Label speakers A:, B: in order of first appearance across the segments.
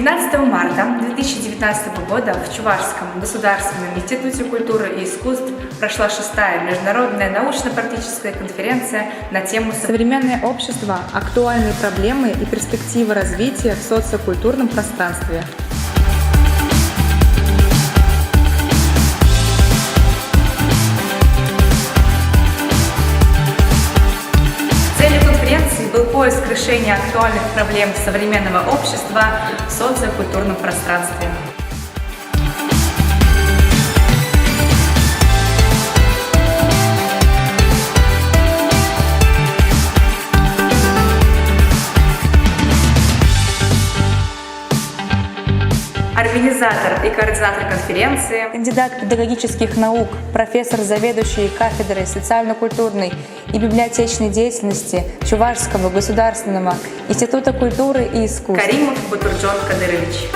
A: 12 марта 2019 года в Чувашском государственном институте культуры и искусств прошла 6-я международная научно-практическая конференция на тему «Современное общество. Актуальные проблемы и перспективы развития в социокультурном пространстве». Был поиск решения актуальных проблем современного общества в социокультурном пространстве. Организатор и координатор конференции, кандидат педагогических наук, профессор, заведующий кафедрой социально-культурной и библиотечной деятельности Чувашского государственного института культуры и искусств Каримов Батурджон Кадырович.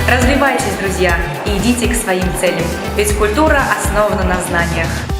A: Развивайтесь, друзья, и идите к своим целям, ведь культура основана на знаниях.